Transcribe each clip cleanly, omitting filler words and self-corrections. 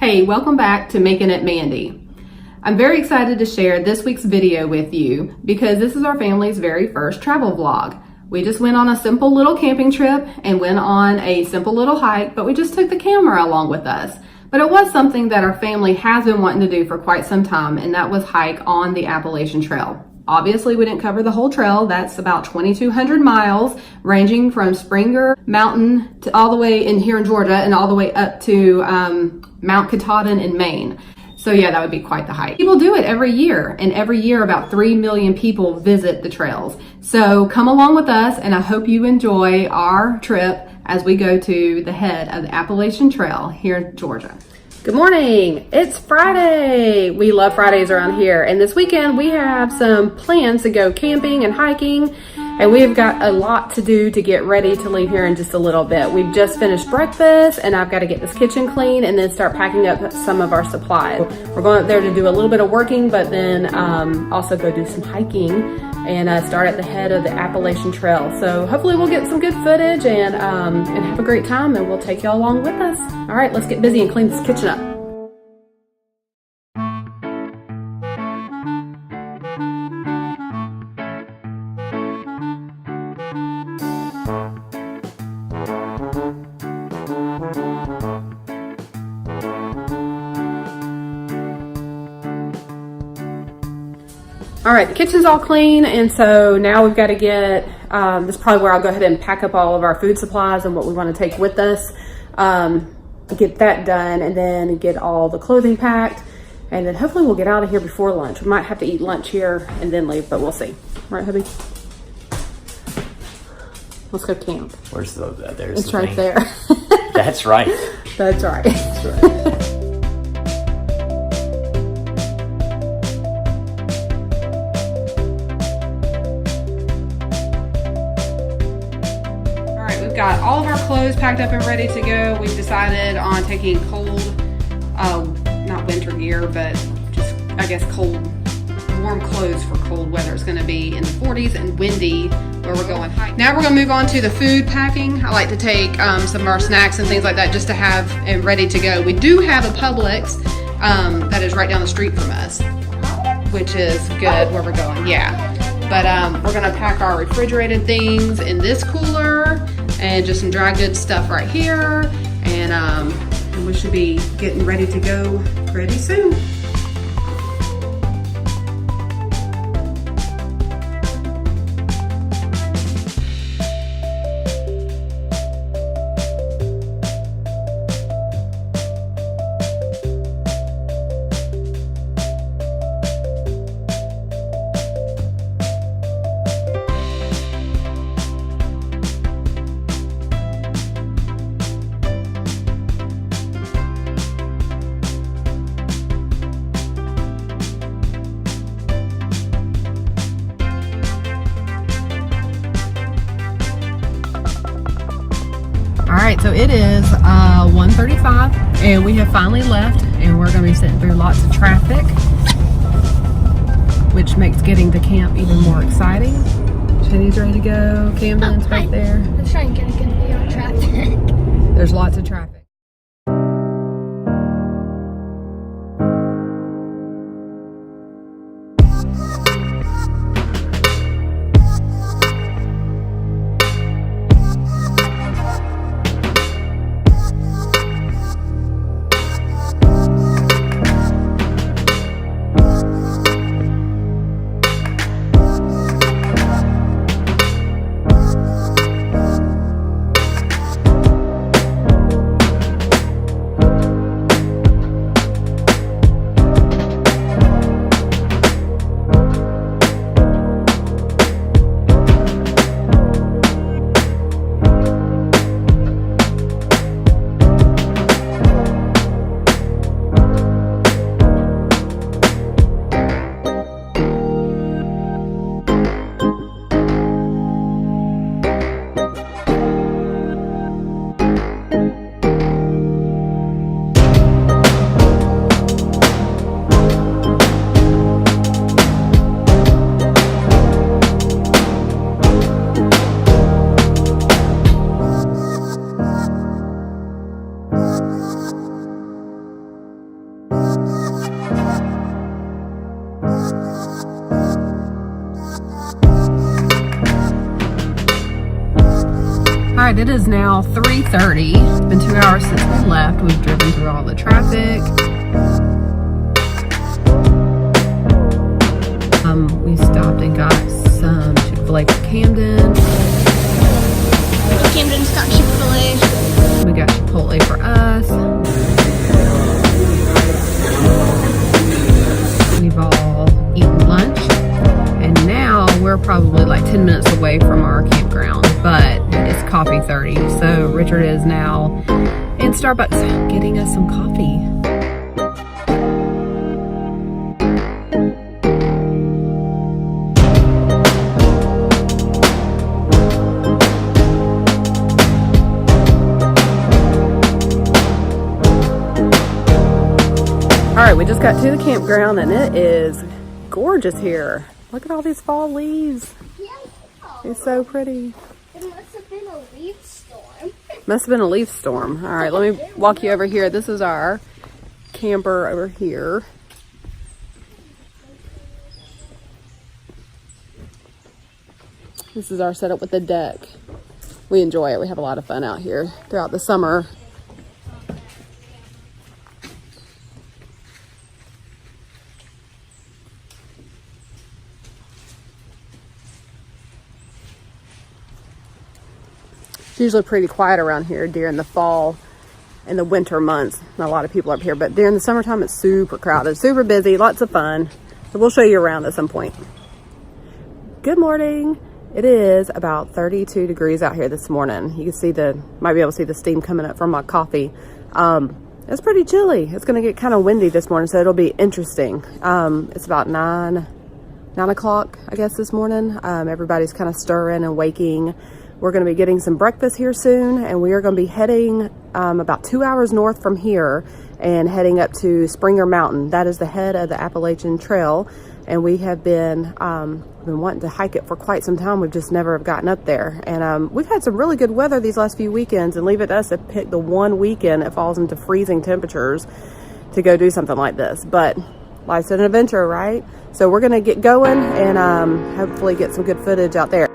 Hey, welcome back to Making It Mandy. I'm very excited to share this week's video with you because this is our family's very first travel vlog. We just went on a simple little camping trip and went on a simple little hike, but we just took the camera along with us. But it was something that our family has been wanting to do for quite some time, and that was hike on the Appalachian Trail. Obviously, we didn't cover the whole trail. That's about 2,200 miles, ranging from Springer Mountain to all the way in here in Georgia and all the way up to Mount Katahdin in Maine. So yeah, that would be quite the hike. People do it every year, and every year about 3 million people visit the trails. So come along with us, and I hope you enjoy our trip as we go to the head of the Appalachian Trail here in Georgia. Good morning, it's Friday. We love Fridays around here, and this weekend we have some plans to go camping and hiking, and we've got a lot to do to get ready to leave here in just a little bit. We've just finished breakfast, and I've got to get this kitchen clean and then start packing up some of our supplies. We're going up there to do a little bit of working, but then also go do some hiking and start at the head of the Appalachian Trail. So hopefully we'll get some good footage and have a great time, and we'll take y'all along with us. All right, let's get busy and clean this kitchen up. All right, the kitchen's all clean, and so now we've got to get, this is probably where I'll go ahead and pack up all of our food supplies and what we want to take with us, get that done, and then get all the clothing packed, and then hopefully we'll get out of here before lunch. We might have to eat lunch here and then leave, but we'll see. Right, hubby? Let's go camp. Where's there's it's the right thing. there. That's right. That's right. That's right. Got all of our clothes packed up and ready to go. We've decided on taking cold, not winter gear, but just, I guguess, warm clothes for cold weather. It's gonna be in the 40s and windy where we're going hiking. Now we're gonna move on to the food packing. I like to take some of our snacks and things like that just to have and ready to go. We do have a Publix that is right down the street from us, which is good where we're going, yeah. But we're gonna pack our refrigerated things in this cooler and just some dry goods stuff right here, and we should be getting ready to go pretty soon. All right, so it is 1:35, and we have finally left, and we're going to be sitting through lots of traffic, which makes getting to camp even more exciting. Jenny's ready to go. Camden's back there. Let's try and get a good view of traffic. There's lots of traffic. right, it is now 3:30. It's been 2 hours since we left. We've driven through all the traffic. We stopped and got some Chick-fil-A for Camden. Camden's got Chick-fil-A. We got Chipotle for us. We've all eaten lunch. And now we're probably like 10 minutes away from our campground, but it's coffee 30. So Richard is now in Starbucks getting us some coffee. All right, we just got to the campground and it is gorgeous here. Look at all these fall leaves. It's so pretty. It must have been a leaf storm. Must have been a leaf storm. All right, let me walk you over here. This is our camper over here. This is our setup with the deck. We enjoy it. We have a lot of fun out here throughout the summer. It's usually pretty quiet around here during the fall and the winter months. Not a lot of people up here, but during the summertime, it's super crowded, super busy, lots of fun. So we'll show you around at some point. Good morning. It is about 32 degrees out here this morning. You can see might be able to see the steam coming up from my coffee. It's pretty chilly. It's going to get kind of windy this morning, so it'll be interesting. It's about 9 o'clock, I guess, this morning. Everybody's kind of stirring and waking. We're going to be getting some breakfast here soon, and we are going to be heading about 2 hours north from here and heading up to Springer Mountain. That is the head of the Appalachian Trail, and we have been wanting to hike it for quite some time. We've just never have gotten up there, and we've had some really good weather these last few weekends, and leave it to us to pick the one weekend it falls into freezing temperatures to go do something like this. But life's an adventure, right? So we're going to get going and hopefully get some good footage out there.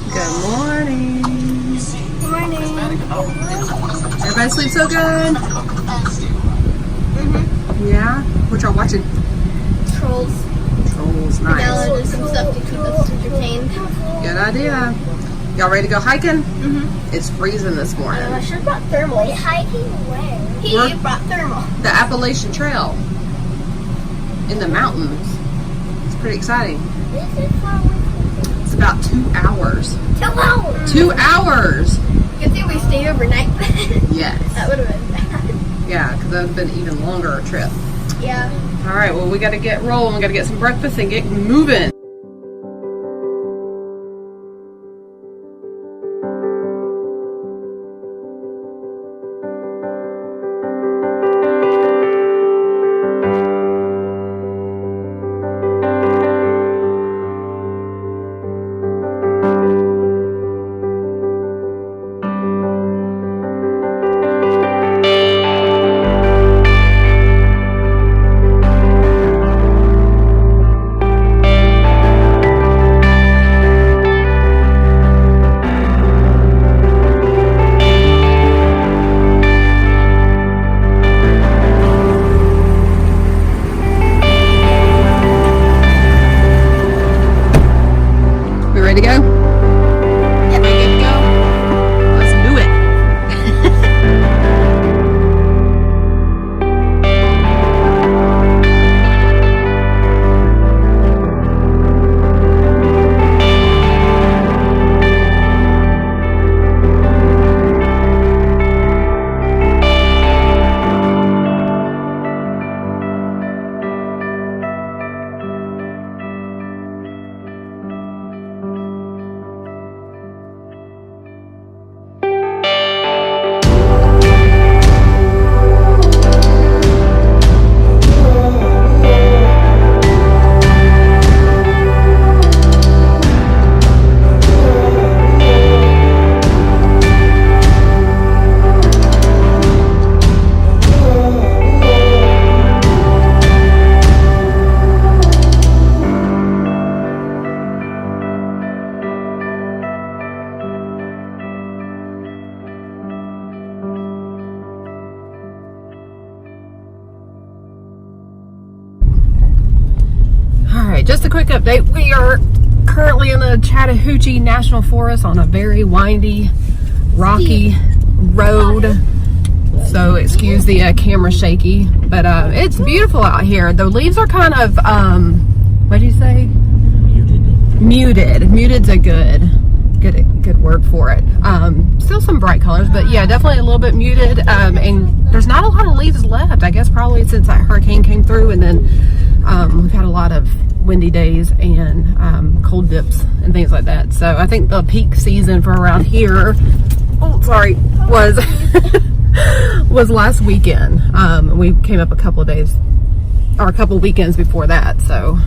Good morning. Morning. Everybody sleep so good? Yeah? What y'all watching? Trolls. Trolls, nice. Downloaded some stuff to keep us entertained. Good idea. Y'all ready to go hiking? It's freezing this morning. I should have brought thermal. Wait, hiking where? He brought thermal. The Appalachian Trail in the mountains. It's pretty exciting. This is far away from It's about 2 hours. 2 hours. 2 hours! Good thing we stayed overnight. Yes. That would have been bad. Yeah, because that would have been an even longer trip. Yeah. All right, well, we got to get rolling. We got to get some breakfast and get moving. quick update. We are currently in the Chattahoochee National Forest on a very windy, rocky road. So excuse the camera shaky, but it's beautiful out here. The leaves are kind of, what do you say? Muted. Muted's a good word for it. Still some bright colors, but yeah, definitely a little bit muted. And there's not a lot of leaves left. I guess probably since that hurricane came through, and then we've had a lot of windy days and cold dips and things like that. So I think the peak season for around here, was was last weekend. We came up a couple of days or a couple weekends before that. So,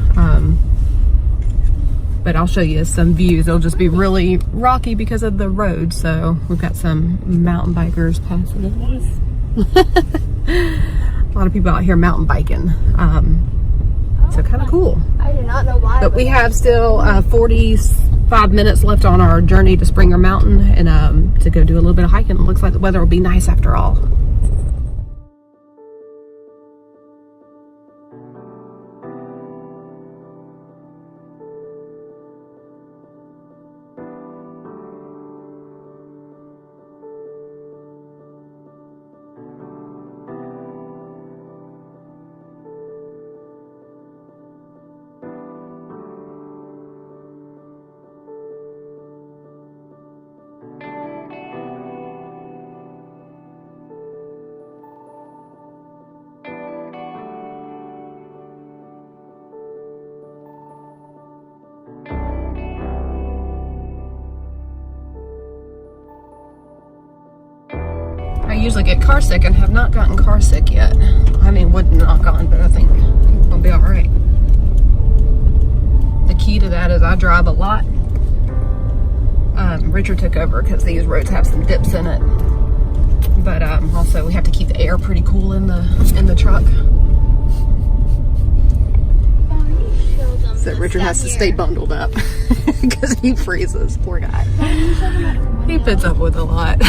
but I'll show you some views. It'll just be really rocky because of the road. So we've got some mountain bikers passing us. A lot of people out here mountain biking. So kind of cool. I do not know why. But we have still 45 minutes left on our journey to Springer Mountain and to go do a little bit of hiking. It looks like the weather will be nice after all. I usually get car sick and have not gotten car sick yet. I mean, wouldn't knock on, but I think I'll be all right. The key to that is I drive a lot. Richard took over because these roads have some dips in it. But also we have to keep the air pretty cool in the truck. So Richard has to stay bundled up because he freezes. Poor guy. He puts up with a lot.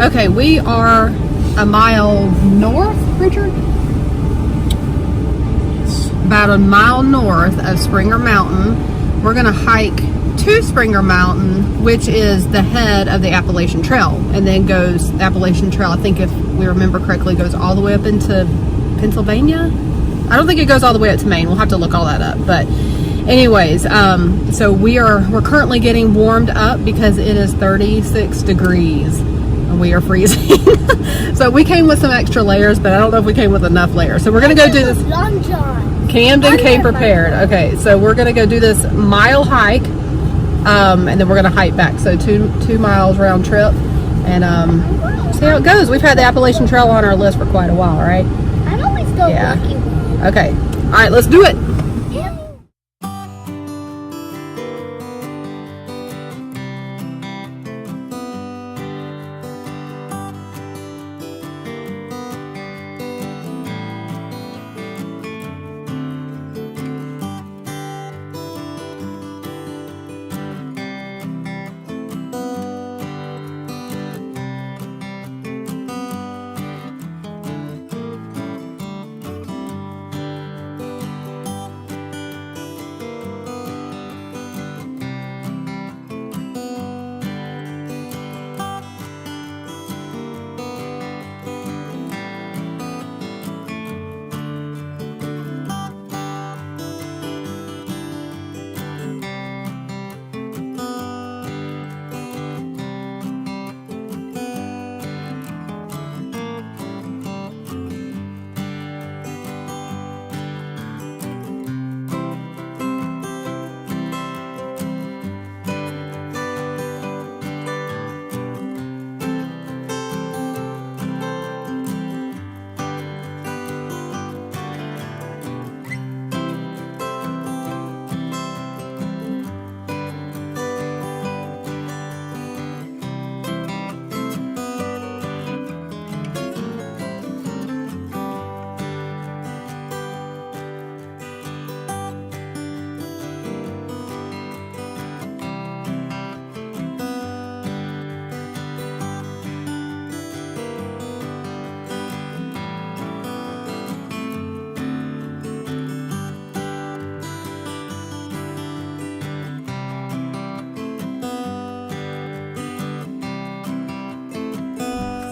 Okay, we are a mile north, Richard? About a mile north of Springer Mountain. We're gonna hike to Springer Mountain, which is the head of the Appalachian Trail, and then goes, the Appalachian Trail, I think if we remember correctly, goes all the way up into Pennsylvania. I don't think it goes all the way up to Maine. We'll have to look all that up, but anyways, so we're currently getting warmed up because it is 36 degrees. We are freezing. So we came with some extra layers, but I don't know if we came with enough layers. So we're gonna go do this. Camden came prepared. Okay, so we're gonna go do this mile hike, and then we're gonna hike back. So two miles round trip, and see how it goes. We've had the Appalachian Trail on our list for quite a while, right? I always go lucky. Okay. All right, let's do it.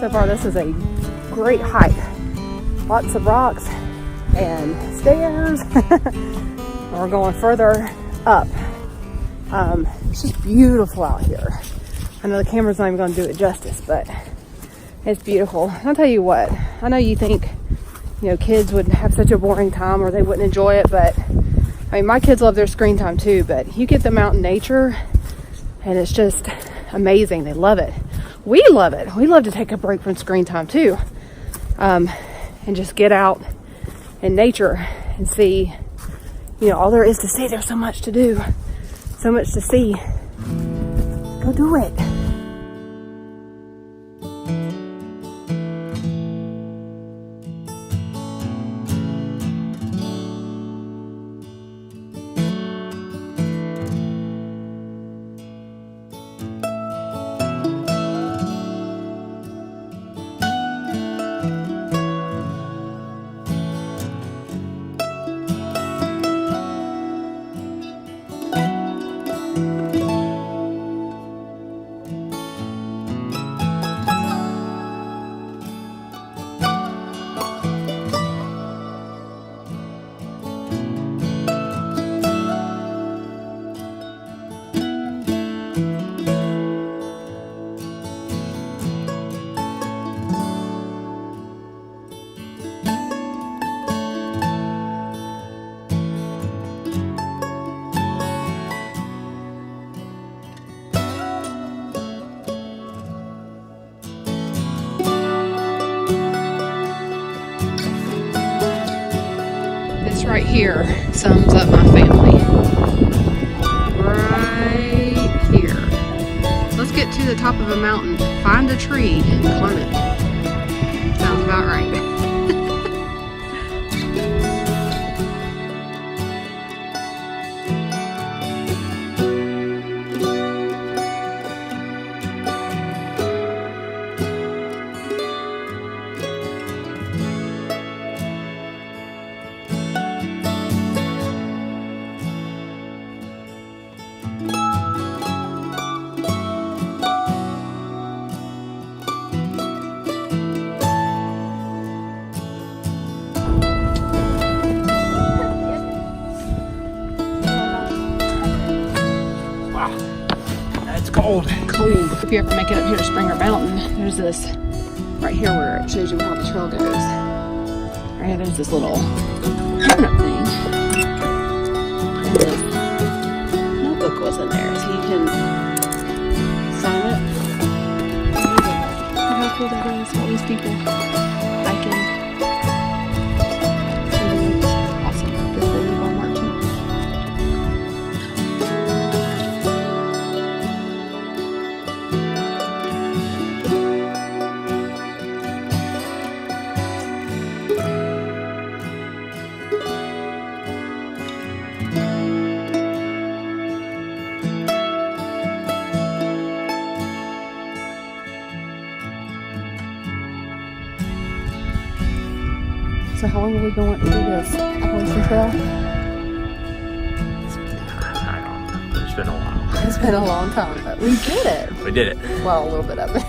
So far, this is a great hike. Lots of rocks and stairs. And we're going further up. It's just beautiful out here. I know the camera's not even going to do it justice, but it's beautiful. I'll tell you what, I know you think, you know, kids would have such a boring time or they wouldn't enjoy it, but I mean, my kids love their screen time too, but you get them out in nature and it's just amazing. They love it. We love it. We love to take a break from screen time too, and just get out in nature and see, you know, all there is to see. There's so much to do, so much to see. Go do it. Right here sums up my family. Right here. Let's get to the top of a mountain, find a tree, and climb it. Sounds about right. Cold. If you ever make it up here to Springer Mountain, there's this right here where it shows you how the trail goes. Right here, there's this little permanent thing. And this notebook was in there, so you can sign it. Look how cool that is, all these people hiking. It's awesome. Before we go marching. So how long have we been wanting to do this? Appalachian Trail? I don't know. It's been a while. It's been a long time, but we did it. We did it. Well, a little bit of it.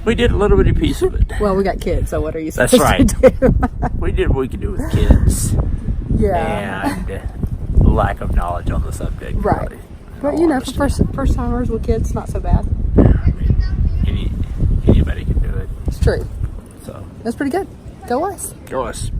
We did a little bitty piece of it. Well, we got kids, so what are you That's supposed right. to do? We did what we could do with kids. Yeah. And lack of knowledge on the subject. Right. Really. But you know, for first timers with kids, not so bad. I mean, anybody can do it. It's true. So That's pretty good. Go us. go us.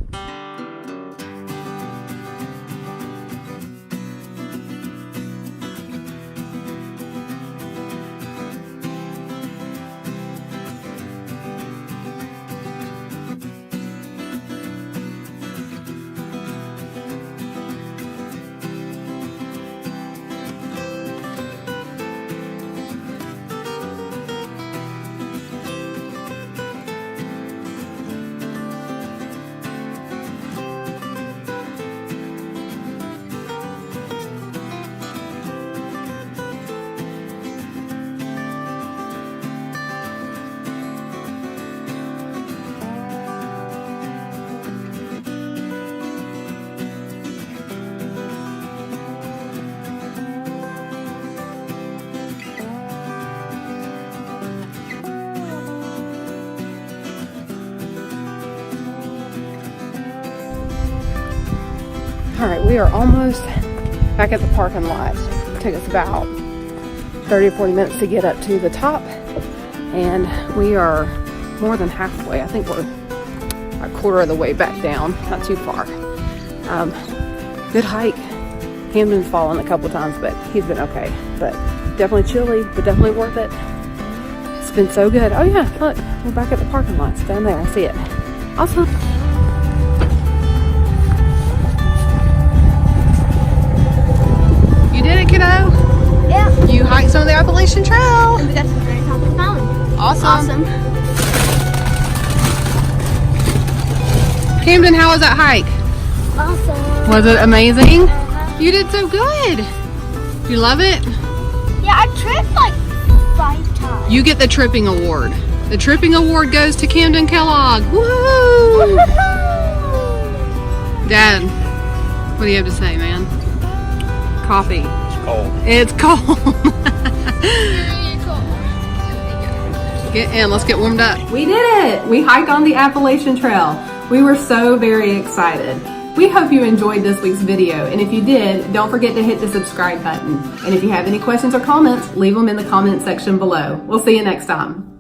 All right, we are almost back at the parking lot. It took us about 30 or 40 minutes to get up to the top, and we are more than halfway. I think we're a quarter of the way back down, not too far. Good hike. Camden's fallen a couple times, but he's been okay. But definitely chilly, but definitely worth it. It's been so good. Oh yeah, look, we're back at the parking lots down there. I see it. Awesome. You did it, kiddo. Yeah. You hiked some of the Appalachian Trail. And we got to the very top of the mountain. Awesome. Camden, how was that hike? Awesome. Was it amazing? You did so good. You love it? Yeah, I tripped like 5 times. You get the tripping award. The tripping award goes to Camden Kellogg. Woo! Dad, what do you have to say, man? Coffee. It's cold. It's cold. Get in, let's get warmed up. We did it! We hiked on the Appalachian Trail. We were so very excited. We hope you enjoyed this week's video, and if you did, don't forget to hit the subscribe button. And if you have any questions or comments, leave them in the comment section below. We'll see you next time.